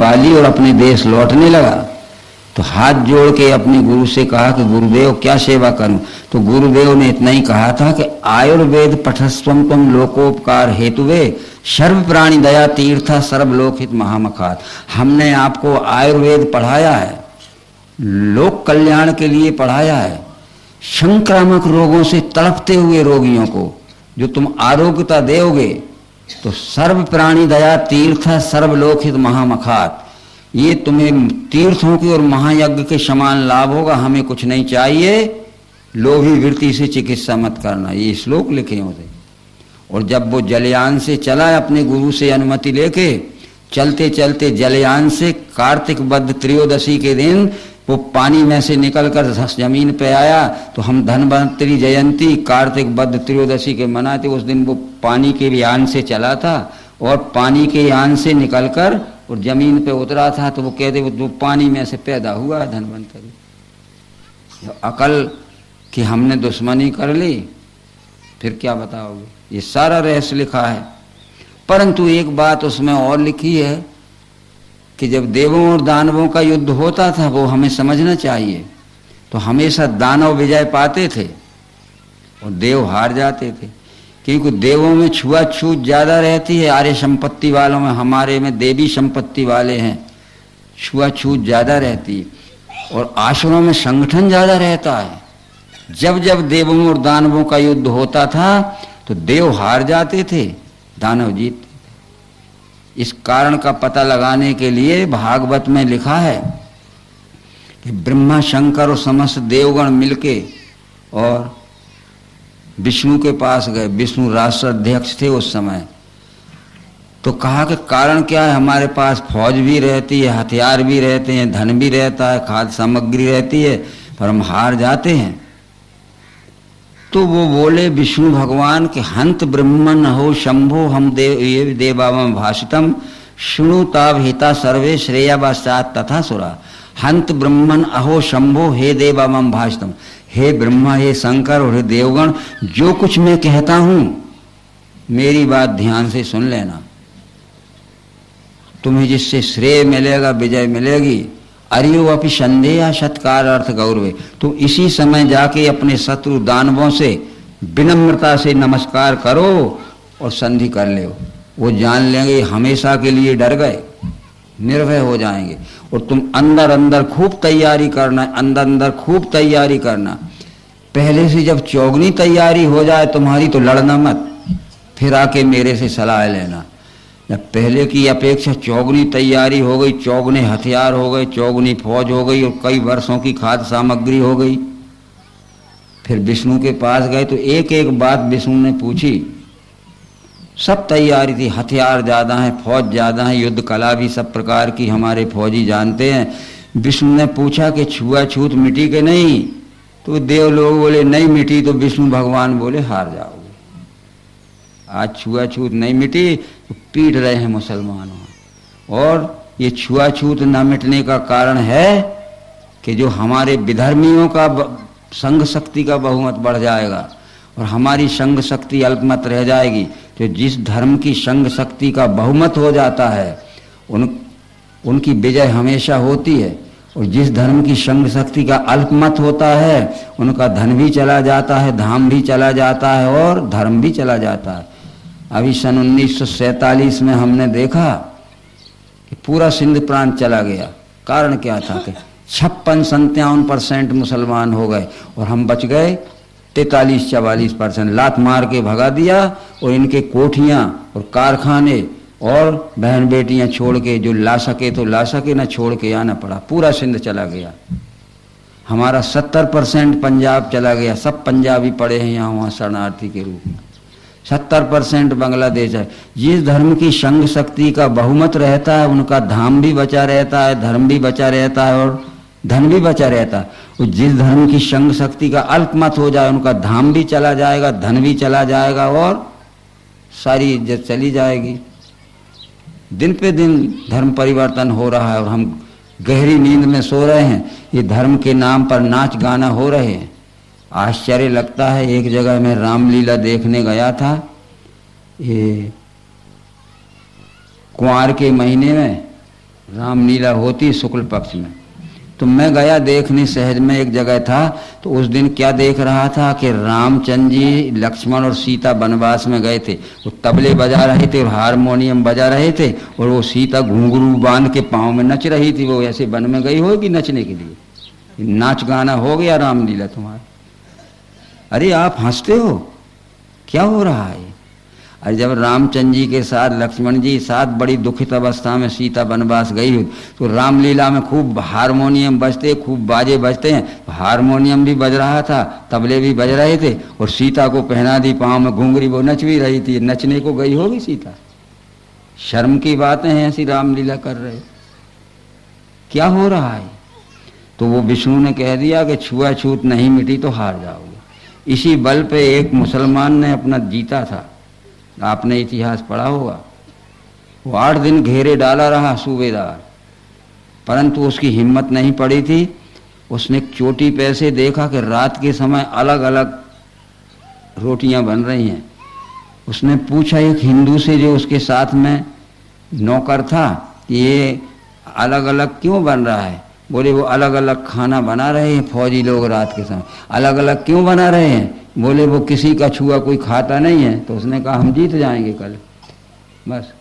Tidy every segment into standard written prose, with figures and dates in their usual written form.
पा ली और अपने देश लौटने लगा। तो हाथ जोड़ के अपने गुरु से कहा कि गुरुदेव क्या सेवा करूं। तो गुरुदेव ने इतना ही कहा था कि आयुर्वेद पठस्वम तम लोकोपकार हेतुवे सर्व प्राणी दया तीर्थ सर्वलोकहित महामखात। हमने आपको आयुर्वेद पढ़ाया है, लोक कल्याण के लिए पढ़ाया है। संक्रामक रोगों से तड़पते हुए रोगियों को जो तुम आरोग्यता दोगे तो सर्व प्राणी दया तीर्थ सर्वलोकहित महामखात, ये तुम्हें तीर्थों की और महायज्ञ के समान लाभ होगा। हमें कुछ नहीं चाहिए, लोभी वृत्ति से चिकित्सा मत करना। ये श्लोक लिखे होते। और जब वो जलयान से चला अपने गुरु से अनुमति लेके, चलते चलते जलयान से कार्तिक बद्ध त्रयोदशी के दिन वो पानी में से निकलकर जमीन पे आया। तो हम धनवंतरी जयंती कार्तिक बद्ध त्रयोदशी के मनाते। उस दिन वो पानी के यान से चला था और पानी के यान से निकलकर और जमीन पे उतरा था। तो वो कहते वो पानी में से पैदा हुआ है धनवंतरी। अकल कि हमने दुश्मनी कर ली, फिर क्या बताओगे। ये सारा रहस्य लिखा है। परंतु एक बात उसमें और लिखी है कि जब देवों और दानवों का युद्ध होता था वो हमें समझना चाहिए। तो हमेशा दानव विजय पाते थे और देव हार जाते थे, क्योंकि देवों में छुआछूत ज्यादा रहती है। आर्य संपत्ति वालों में, हमारे में देवी संपत्ति वाले हैं, छुआछूत ज्यादा रहती है। और आसुरों में संगठन ज्यादा रहता है। जब जब देवों और दानवों का युद्ध होता था तो देव हार जाते थे, दानव जीतते थे। इस कारण का पता लगाने के लिए भागवत में लिखा है कि ब्रह्मा शंकर और समस्त देवगण मिलके और विष्णु के पास गए। विष्णु राष्ट्राध्यक्ष थे उस समय। तो कहा कि कारण क्या है, हमारे पास फौज भी रहती है, हथियार भी रहते हैं, धन भी रहता है, खाद्य सामग्री रहती है, पर हम हार जाते हैं। तो वो बोले विष्णु भगवान के हंत ब्रह्मन हो शंभो हम देवावम भाषितम शुणु ताव हिता सर्वे श्रेयावासात तथा सुरा। हंत ब्रह्मन अहो शंभो हे देवावम भाषितम, हे ब्रह्मा, हे शंकर और हे देवगण, जो कुछ मैं कहता हूं मेरी बात ध्यान से सुन लेना। तुम्हें जिससे श्रेय मिलेगा, विजय मिलेगी। अरियो अपि संदेह सत्कार अर्थ गौरवे। तो इसी समय जाके अपने शत्रु दानवों से विनम्रता से नमस्कार करो और संधि कर ले। वो जान लेंगे हमेशा के लिए डर गए, निर्भय हो जाएंगे। और तुम अंदर अंदर खूब तैयारी करना, अंदर अंदर खूब तैयारी करना। पहले से जब चौगनी तैयारी हो जाए तुम्हारी तो लड़ना मत, फिर आके मेरे से सलाह लेना। जब पहले की अपेक्षा चौगुनी तैयारी हो गई, चौगुने हथियार हो गए, चौगुनी फौज हो गई और कई वर्षों की खाद्य सामग्री हो गई, फिर विष्णु के पास गए तो एक एक बात विष्णु ने पूछी। सब तैयारी थी, हथियार ज्यादा है, फौज ज्यादा है, युद्ध कला भी सब प्रकार की हमारे फौजी जानते हैं। विष्णु ने पूछा कि छुआछूत मिटी के नहीं? तो देव लोग बोले नहीं मिटी। तो विष्णु भगवान बोले हार जाओगे। आज छुआछूत नहीं मिटी तो पीट रहे हैं मुसलमानों। और ये छुआछूत न मिटने का कारण है कि जो हमारे विधर्मियों का संघ शक्ति का बहुमत बढ़ जाएगा और हमारी संघ शक्ति अल्पमत रह जाएगी। तो जिस धर्म की संघ शक्ति का बहुमत हो जाता है उनकी विजय हमेशा होती है, और जिस धर्म की संघ शक्ति का अल्पमत होता है उनका धन भी चला जाता है, धाम भी चला जाता है और धर्म भी चला जाता है। अभी सन 1947 में हमने देखा कि पूरा सिंध प्रांत चला गया। कारण क्या था कि 56-57% मुसलमान हो गए और हम बच गए 43-44%। लात मार के भगा दिया और इनके कोठियां और कारखाने और बहन बेटियां छोड़ के जो ला सके तो ला सके, ना छोड़ के आना पड़ा। पूरा सिंध चला गया। हमारा 70% पंजाब चला गया। सब पंजाबी पड़े हैं यहाँ वहाँ शरणार्थी के रूप में। 70% बांग्लादेश है। जिस धर्म की संघ शक्ति का बहुमत रहता है उनका धाम भी बचा रहता है, धर्म भी बचा रहता है और धन भी बचा रहता है। और जिस धर्म की संघ शक्ति का अल्पमत हो जाए उनका धाम भी चला जाएगा, धन भी चला जाएगा और सारी इज्जत चली जाएगी। दिन पे दिन धर्म परिवर्तन हो रहा है और हम गहरी नींद में सो रहे हैं। ये धर्म के नाम पर नाच गाना हो रहे हैं। आश्चर्य लगता है। एक जगह मैं रामलीला देखने गया था, ये कुंवार के महीने में, रामलीला होती शुक्ल पक्ष में। तो मैं गया देखने, सहज में एक जगह था, तो उस दिन क्या देख रहा था कि रामचंद्र जी, लक्ष्मण और सीता वनवास में गए थे। वो तबले बजा रहे थे और हारमोनियम बजा रहे थे, और वो सीता घुंघरू बांध के पाँव में नच रही थी। वो ऐसे वन में गई होगी नचने के लिए। नाच गाना हो गया रामलीला तुम्हारा। अरे आप हंसते हो, क्या हो रहा है? अरे जब रामचंद्र जी के साथ लक्ष्मण जी साथ बड़ी दुखित अवस्था में सीता वनवास गई, तो रामलीला में खूब हारमोनियम बजते, खूब बाजे बजते हैं। तो हारमोनियम भी बज रहा था, तबले भी बज रहे थे, और सीता को पहना दी पाँव में घुंघरी, वो नच भी रही थी। नचने को गई होगी सीता। शर्म की बातें हैं, ऐसी रामलीला कर रहे, क्या हो रहा है? तो वो विष्णु ने कह दिया कि छुआछूत नहीं मिटी तो हार जाओगे। इसी बल पे एक मुसलमान ने अपना जीता था, आपने इतिहास पढ़ा होगा। वो 8 दिन घेरे डाला रहा सूबेदार, परंतु उसकी हिम्मत नहीं पड़ी थी। उसने एक चोटी पे से देखा कि रात के समय अलग अलग रोटियां बन रही हैं। उसने पूछा एक हिंदू से जो उसके साथ में नौकर था कि ये अलग अलग क्यों बन रहा है? बोले वो अलग अलग खाना बना रहे हैं फौजी लोग रात के समय। अलग अलग क्यों बना रहे हैं? बोले वो किसी का छुआ कोई खाता नहीं है। तो उसने कहा हम जीत जाएंगे कल। बस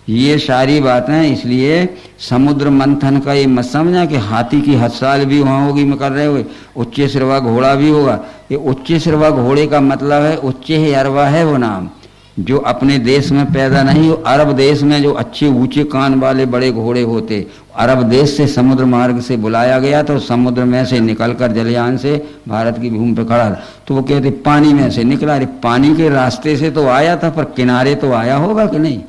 ये सारी बातें, इसलिए समुद्र मंथन का ये मत समझना कि हाथी की हथसाल भी वहाँ होगी में कर रहे हुए, उच्चे सिरवा घोड़ा भी होगा। ये उच्चे सिरवा घोड़े का मतलब है उच्चे ही अरवा है वो नाम, जो अपने देश में पैदा नहीं हो। अरब देश में जो अच्छे ऊंचे कान वाले बड़े घोड़े होते, अरब देश से समुद्र मार्ग से बुलाया गया, तो समुद्र में से निकलकर जलयान से भारत की भूमि पे खड़ा था। तो वो कहते पानी में से निकला। अरे पानी के रास्ते से तो आया था, पर किनारे तो आया होगा कि नहीं?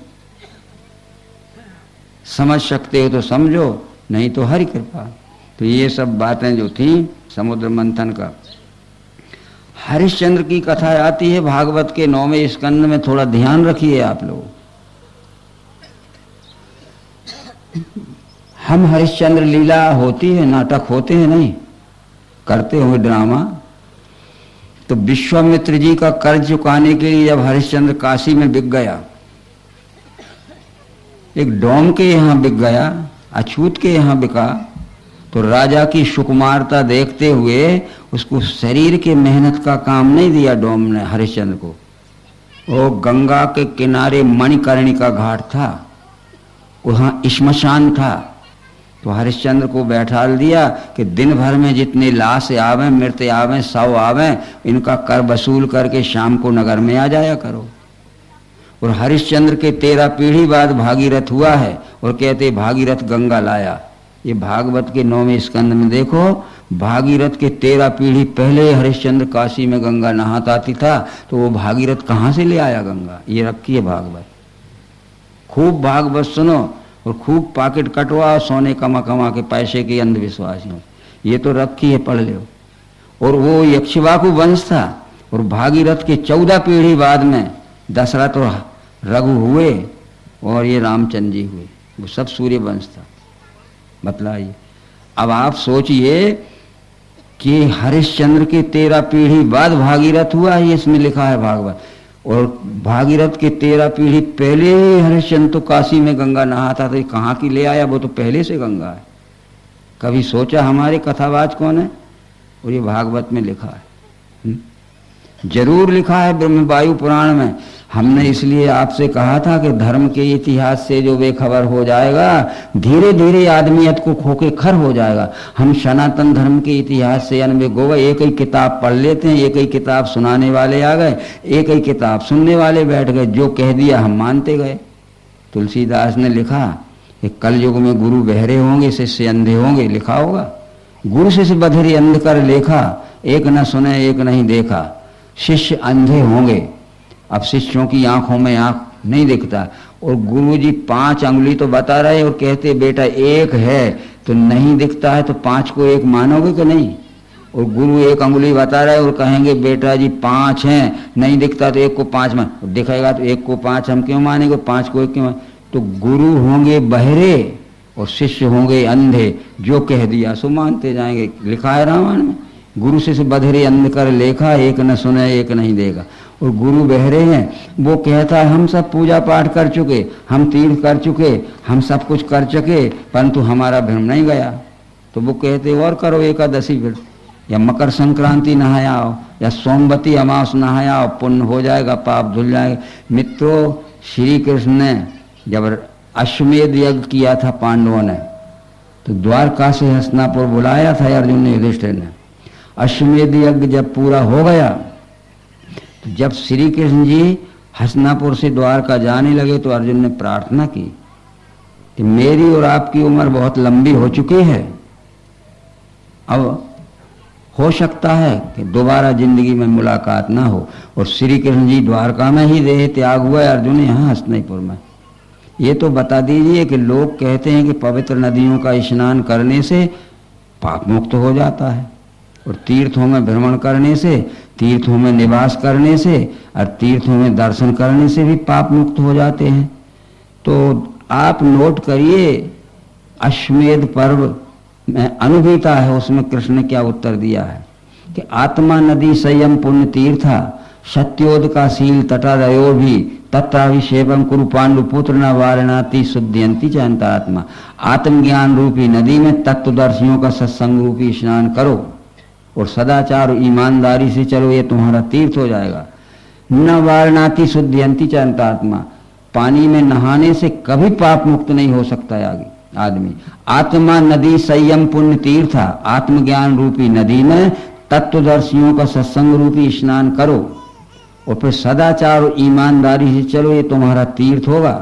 समझ सकते हो तो समझो, नहीं तो हरि कृपा। तो ये सब बातें जो थी समुद्र मंथन का। हरिश्चंद्र की कथा आती है भागवत के 9वें स्कंद में, थोड़ा ध्यान रखिए आप लोग। हम हरिश्चंद्र लीला होती है, नाटक होते हैं, नहीं करते हुए ड्रामा। तो विश्वामित्र जी का कर्ज चुकाने के लिए जब हरिश्चंद्र काशी में बिक गया, एक डोम के यहाँ बिक गया, अछूत के यहाँ बिका, तो राजा की सुकुमारता देखते हुए उसको शरीर के मेहनत का काम नहीं दिया डोम ने हरिश्चंद्र को। वो गंगा के किनारे मणिकर्णिका घाट था, वहाँ श्मशान था, तो हरिश्चंद्र को बैठाल दिया कि दिन भर में जितने लाश आवे, मृत आवे, शव आवे, इनका कर वसूल करके शाम को नगर में आ जाया करो। और हरिश्चंद्र के 13 पीढ़ी बाद भागीरथ हुआ है, और कहते भागीरथ गंगा लाया। ये भागवत के 9वें स्कंद में देखो, भागीरथ के 13 पीढ़ी पहले हरिश्चंद्र काशी में गंगा नहाता आती था, तो वो भागीरथ कहाँ से ले आया गंगा? ये रखी है भागवत। खूब भागवत सुनो और खूब पॉकेट कटवाओ, सोने कमा कमा के पैसे के अंधविश्वासियों। ये तो रखी है, पढ़ लो। और वो यक्षवाकु वंश था, और भागीरथ के 14 पीढ़ी बाद में दशरथ और रघु हुए, और ये रामचंद्र जी हुए। वो सब सूर्य वंश था। बतलाइए, अब आप सोचिए कि हरिश्चंद्र के 13 पीढ़ी बाद भागीरथ हुआ है, इसमें लिखा है भागवत। और भागीरथ के 13 पीढ़ी पहले हरिश्चंद्र तो काशी में गंगा नहाता था, कहाँ की ले आया? वो तो पहले से गंगा है। कभी सोचा हमारे कथावाच कौन है? और ये भागवत में लिखा है, जरूर लिखा है ब्रह्मवायु पुराण में। हमने इसलिए आपसे कहा था कि धर्म के इतिहास से जो बेखबर हो जाएगा, धीरे धीरे आदमियत को खोके खर हो जाएगा। हम सनातन धर्म के इतिहास से अनबे गो गए। एक ही किताब पढ़ लेते हैं, एक ही किताब सुनाने वाले आ गए, एक ही किताब सुनने वाले बैठ गए, जो कह दिया हम मानते गए। तुलसीदास ने लिखा कि कलयुग में गुरु बहरे होंगे, शिष्य अंधे होंगे, लिखा होगा। गुरु शिष्य बधिर अंध कर लेखा, एक न सुने एक नहीं देखा। शिष्य अंधे होंगे, अब शिष्यों की आंखों में आंख नहीं दिखता, और गुरुजी 5 अंगुली तो बता रहे और कहते बेटा एक है, तो नहीं दिखता है तो 5 को 1 मानोगे कि नहीं? और गुरु 1 अंगुली बता रहे और कहेंगे बेटा जी 5 हैं, नहीं दिखता तो 1 को 5 मान, दिखेगा तो 1 को 5 हम क्यों मानेंगे, 5 को 1 क्यों? तो गुरु होंगे बहरे और शिष्य होंगे अंधे, जो कह दिया सो मानते जाएंगे। लिखा है रामायण में, गुरु शिष्य बधिरे अंध कर लेखा, एक न सुने एक नहीं देगा। और गुरु बहरे हैं, वो कहता है हम सब पूजा पाठ कर चुके, हम तीर्थ कर चुके, हम सब कुछ कर चुके, परंतु हमारा भ्रम नहीं गया। तो वो कहते और करो एकादशी, फिर या मकर संक्रांति नहाया आओ, या सोमवती अमावस नहाया आओ, पुण्य हो जाएगा, पाप धुल जाएगा। मित्रों, श्री कृष्ण ने जब अश्वमेध यज्ञ किया था पांडवों ने, तो द्वारका से हस्तिनापुर बुलाया था अर्जुन ने, युधिष्ठिर ने। अश्वमेध यज्ञ जब पूरा हो गया, तो जब श्री कृष्ण जी हस्तिनापुर से द्वारका जाने लगे, तो अर्जुन ने प्रार्थना की कि मेरी और आपकी उम्र बहुत लंबी हो चुकी है, अब हो सकता है कि दोबारा जिंदगी में मुलाकात ना हो। और श्री कृष्ण जी द्वारका में ही देह त्याग हुआ है, अर्जुन यहाँ हस्तिनापुर में। ये तो बता दीजिए कि लोग कहते हैं कि पवित्र नदियों का स्नान करने से पाप मुक्त हो जाता है, और तीर्थों में भ्रमण करने से, तीर्थों में निवास करने से और तीर्थों में दर्शन करने से भी पाप मुक्त हो जाते हैं। तो आप नोट करिए, अश्वमेध पर्व में अनुगीता है, उसमें कृष्ण ने क्या उत्तर दिया है कि आत्मा नदी संयम पुण्य तीर्था सत्योद का शील तटादयो भी तत्राभिषेकम कुरु पांडु पुत्र न वारणाति शुद्धियंती च अंतरात्मा। आत्मज्ञान रूपी नदी में तत्वदर्शियों का सत्संग रूपी स्नान करो और सदाचार और ईमानदारी से चलो, ये तुम्हारा तीर्थ हो जाएगा। न वारणाति शुद्धियंती च अंतरात्मा, पानी में नहाने से कभी पाप मुक्त नहीं हो सकता है आदमी। आत्मा नदी संयम पुण्य तीर्था, आत्मज्ञान रूपी नदी में तत्वदर्शियों का सत्संग रूपी स्नान करो और फिर सदाचार और ईमानदारी से चलो, ये तुम्हारा तीर्थ होगा।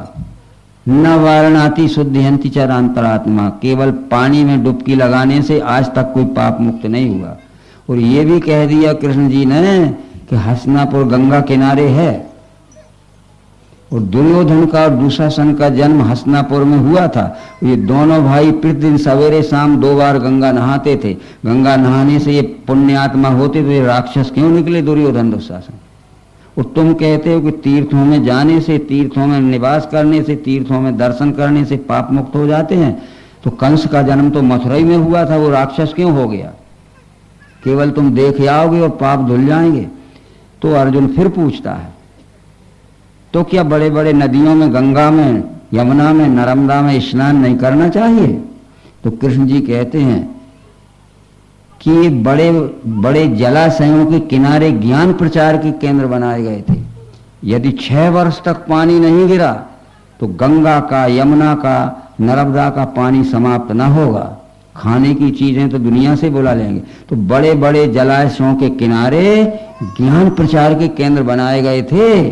न वारणाति शुद्धियंती च अंतरात्मा, केवल पानी में डुबकी लगाने से आज तक कोई पाप मुक्त नहीं हुआ। और ये भी कह दिया कृष्ण जी ने कि हस्तिनापुर गंगा किनारे है, और दुर्योधन का और दुशासन का जन्म हस्तिनापुर में हुआ था। ये दोनों भाई प्रतिदिन सवेरे शाम 2 बार गंगा नहाते थे। गंगा नहाने से ये पुण्यात्मा होते, तो ये राक्षस क्यों निकले दुर्योधन दुशासन? और तुम कहते हो कि तीर्थों में जाने से, तीर्थों में निवास करने से, तीर्थों में दर्शन करने से पाप मुक्त हो जाते हैं। तो कंस का जन्म तो मथुरा में हुआ था, वो राक्षस क्यों हो गया? केवल तुम देख आओगे और पाप धुल जाएंगे। तो अर्जुन फिर पूछता है, तो क्या बड़े बड़े नदियों में, गंगा में, यमुना में, नर्मदा में स्नान नहीं करना चाहिए? तो कृष्ण जी कहते हैं कि बड़े बड़े जलाशयों के किनारे ज्ञान प्रचार के केंद्र बनाए गए थे। यदि 6 वर्ष तक पानी नहीं गिरा तो गंगा का, यमुना का, नर्मदा का पानी समाप्त ना होगा। खाने की चीजें तो दुनिया से बुला लेंगे। तो बड़े बड़े जलाशयों के किनारे ज्ञान प्रचार के केंद्र बनाए गए थे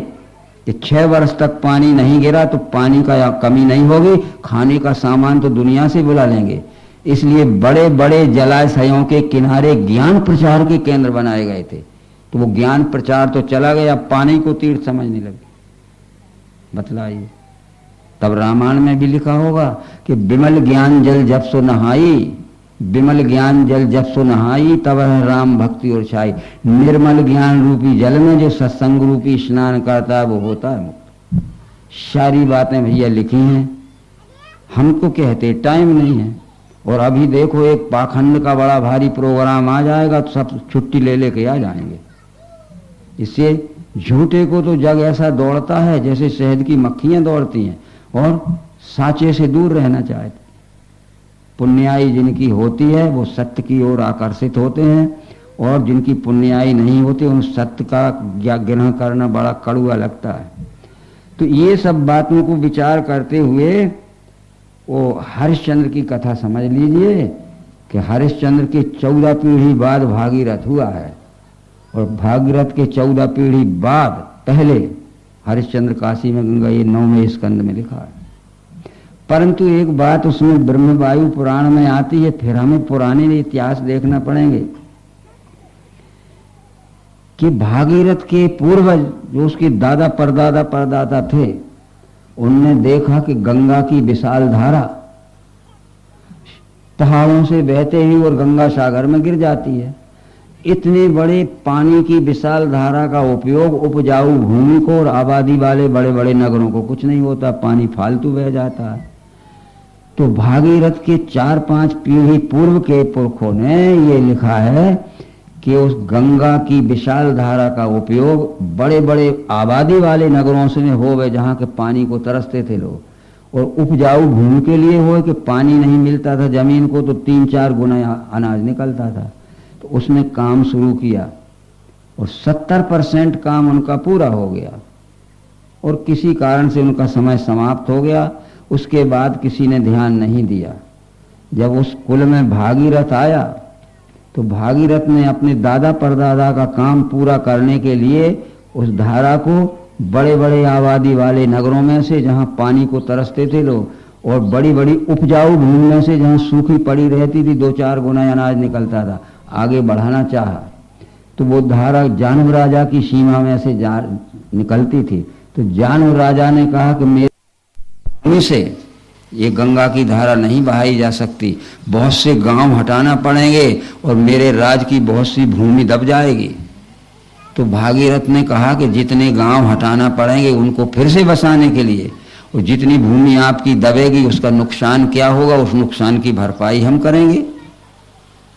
कि 6 वर्ष तक पानी नहीं गिरा तो पानी का कमी नहीं होगी, खाने का सामान तो दुनिया से बुला लेंगे। इसलिए बड़े बड़े जलाशयों के किनारे ज्ञान प्रचार के केंद्र बनाए गए थे। तो वो ज्ञान प्रचार तो चला गया, पानी को तीर्थ समझने लगे। बतलाइए, तब रामायण में भी लिखा होगा कि विमल ज्ञान जल जब सो नहाई, विमल ज्ञान जल जब सो नहाई तब राम भक्ति और छाई। निर्मल ज्ञान रूपी जल में जो सत्संग रूपी स्नान करता है वो होता है मुक्त। सारी बातें भैया लिखी हैं, हमको कहते टाइम नहीं है। और अभी देखो एक पाखंड का बड़ा भारी प्रोग्राम आ जाएगा तो सब छुट्टी ले लेके आ जाएंगे। इससे झूठे को तो जग ऐसा दौड़ता है जैसे शहद की मक्खियां दौड़ती हैं, और साचे से दूर रहना चाहते। पुण्याई जिनकी होती है वो सत्य की ओर आकर्षित होते हैं, और जिनकी पुण्याई नहीं होती उन सत्य का ग्रहण करना बड़ा कड़वा लगता है। तो ये सब बातों को विचार करते हुए वो हरिश्चंद्र की कथा समझ लीजिए कि हरिश्चंद्र के 14 पीढ़ी बाद भागीरथ हुआ है, और भागीरथ के 14 पीढ़ी बाद पहले हरिश्चंद्र काशी में गंगा, ये 9वें स्कंद में लिखा है। परंतु एक बात उसमें ब्रह्मवायु पुराण में आती है, फिर हमें पुराने इतिहास देखना पड़ेंगे कि भागीरथ के पूर्वज जो उसके दादा परदादा परदादा थे, उनने देखा कि गंगा की विशाल धारा पहाड़ों से बहते ही और गंगा सागर में गिर जाती है। इतने बड़े पानी की विशाल धारा का उपयोग उपजाऊ भूमि को और आबादी वाले बड़े बड़े नगरों को कुछ नहीं होता, पानी फालतू बह जाता है। तो भागीरथ के 4-5 पीढ़ी पूर्व के पुरखों ने ये लिखा है कि उस गंगा की विशाल धारा का उपयोग बड़े बड़े आबादी वाले नगरों से हो गए, जहाँ के पानी को तरसते थे लोग, और उपजाऊ भूमि के लिए हो कि पानी नहीं मिलता था जमीन को तो 3-4 गुना अनाज निकलता था। तो उसने काम शुरू किया और 70% काम उनका पूरा हो गया, और किसी कारण से उनका समय समाप्त हो गया। उसके बाद किसी ने ध्यान नहीं दिया। जब उस कुल में भागीरथ आया तो भागीरथ ने अपने दादा परदादा का काम पूरा करने के लिए उस धारा को बड़े बड़े आबादी वाले नगरों में से, जहां पानी को तरसते थे लोग, और बड़ी बड़ी उपजाऊ भूमि में से जहां सूखी पड़ी रहती थी 2-4 गुना अनाज निकलता था, आगे बढ़ाना चाहा। तो वो धारा जानव राजा की सीमा में से निकलती थी। तो जानव राजा ने कहा कि मेरे भूमि से ये गंगा की धारा नहीं बहाई जा सकती, बहुत से गांव हटाना पड़ेंगे और मेरे राज की बहुत सी भूमि दब जाएगी। तो भागीरथ ने कहा कि जितने गांव हटाना पड़ेंगे उनको फिर से बसाने के लिए, और जितनी भूमि आपकी दबेगी उसका नुकसान क्या होगा, उस नुकसान की भरपाई हम करेंगे,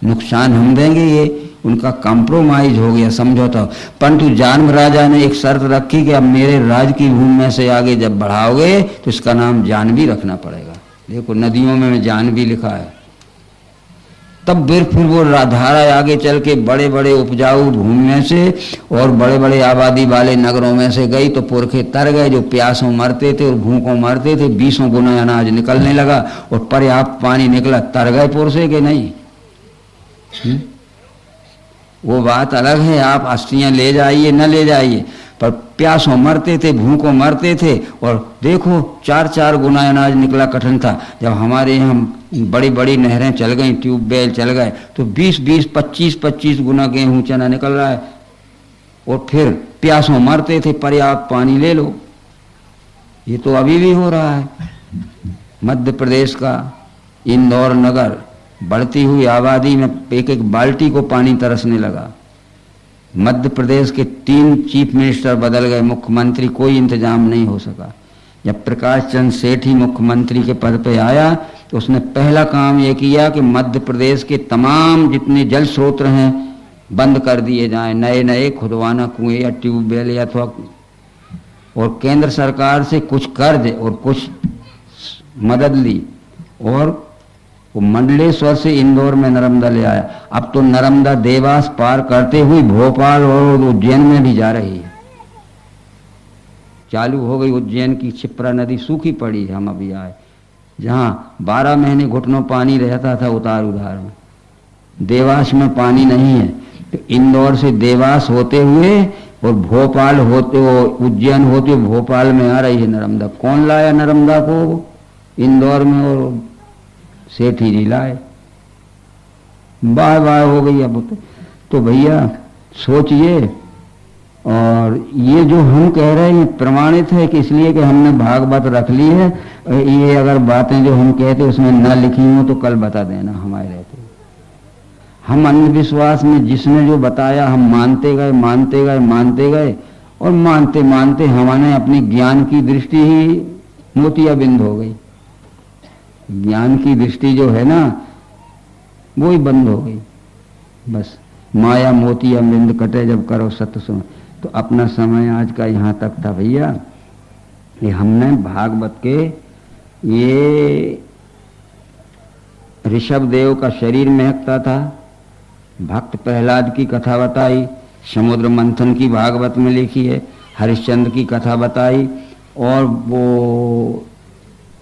नुकसान हम देंगे। ये उनका कॉम्प्रोमाइज हो गया, समझौता। परंतु जानव राजा ने एक शर्त रखी कि अब मेरे राज की भूमि में से आगे जब बढ़ाओगे तो इसका नाम जानवी रखना पड़ेगा। देखो नदियों में जानवी लिखा है। तब फिर वो धारा आगे चल के बड़े बड़े उपजाऊ भूमि में से और बड़े बड़े आबादी वाले नगरों में से गई तो पुरखे तर गए, जो प्यासों मरते थे और भूखों मरते थे। 20 गुना अनाज निकलने लगा और पर्याप्त पानी निकला, तर गए पुरसे के नहीं। वो बात अलग है, आप अस्थियां ले जाइए न ले जाइए, पर प्यासों मरते थे, भूखों मरते थे। और देखो 4-4 गुना अनाज निकला कठिन था। जब हमारे यहाँ बड़ी बड़ी नहरें चल गई, ट्यूबवेल चल गए, तो 20-20, 25-25 गुना गेहूं चना निकल रहा है। और फिर प्यासों मरते थे, पर्याप्त पानी ले लो। ये तो अभी भी हो रहा है। मध्य प्रदेश का इंदौर नगर बढ़ती हुई आबादी में एक एक बाल्टी को पानी तरसने लगा। मध्य प्रदेश के 3 चीफ मिनिस्टर बदल गए, मुख्यमंत्री कोई इंतजाम नहीं हो सका। जब प्रकाश चंद्र सेठी मुख्यमंत्री के पद पे आया तो उसने पहला काम यह किया कि मध्य प्रदेश के तमाम जितने जल स्रोत हैं बंद कर दिए जाएं, नए नए खुदवाना कुएं या ट्यूबवेल या अथवा, और केंद्र सरकार से कुछ कर्ज और कुछ मदद ली, और वो मंडलेश्वर से इंदौर में नर्मदा ले आया। अब तो नर्मदा देवास पार करते हुए भोपाल और उज्जैन में भी जा रही है, चालू हो गई। उज्जैन की क्षिप्रा नदी सूखी पड़ी है, हम अभी आए, जहां 12 महीने घुटनों पानी रहता था उतार उधार में। देवास में पानी नहीं है, तो इंदौर से देवास होते हुए और भोपाल होते हुए उज्जैन होते हुए भोपाल में आ रही है नर्मदा। कौन लाया नर्मदा को इंदौर में? और सेठी जी लाए। बार बार हो गई अब तो भैया सोचिए। और ये जो हम कह रहे हैं प्रमाणित है कि इसलिए कि हमने भागवत रख ली है। ये अगर बातें जो हम कहते उसमें न लिखी हो तो कल बता देना हमारे रहते। हम अंधविश्वास में जिसने जो बताया हम मानते गए मानते गए मानते गए, और मानते मानते हमारे अपनी ज्ञान की दृष्टि ही मोतियाबिंद हो गई। ज्ञान की दृष्टि जो है ना वो ही बंद हो गई। बस माया मोतियाबिंद कटे जब करो सत्य सुन। तो अपना समय आज का यहाँ तक था भैया। ये हमने भागवत के ये ऋषभ देव का शरीर महकता था, भक्त प्रहलाद की कथा बताई, समुद्र मंथन की भागवत में लिखी है, हरिश्चंद्र की कथा बताई, और वो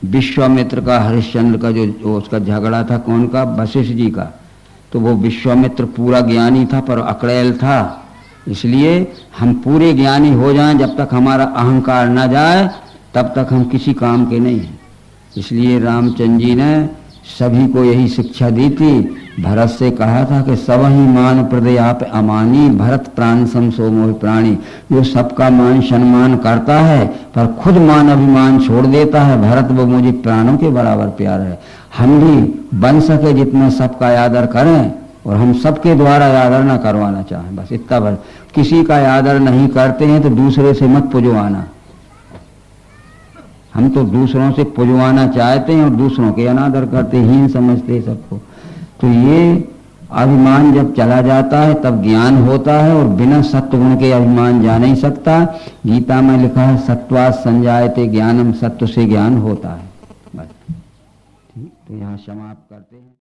विश्वामित्र का हरिश्चंद्र का जो उसका झगड़ा था कौन का? वशिष्ठ जी का। तो वो विश्वामित्र पूरा ज्ञानी था पर अकड़ैल था, इसलिए हम पूरे ज्ञानी हो जाएं, जब तक हमारा अहंकार न जाए तब तक हम किसी काम के नहीं हैं। इसलिए रामचंद्र जी ने सभी को यही शिक्षा दी थी। भरत से कहा था कि सब ही मान प्रदे आप अमानी, भरत प्राण सम सो मोहि प्राणी। जो सबका मान सम्मान करता है पर खुद मान अभिमान छोड़ देता है, भरत वो मुझे प्राणों के बराबर प्यार है। हम भी बन सके जितना सबका आदर करें, और हम सबके द्वारा आदर न करवाना चाहें, बस इतना भर। किसी का आदर नहीं करते हैं तो दूसरे से मत पुजवाना। हम तो दूसरों से पुजवाना चाहते हैं और दूसरों के अनादर करते, हीन समझते सबको। तो ये अभिमान जब चला जाता है तब ज्ञान होता है, और बिना सत्व गुण के अभिमान जा नहीं सकता। गीता में लिखा है सत्वात् संजायते ज्ञानम, सत्व से ज्ञान होता है। बस ठीक, तो यहाँ समाप्त करते हैं।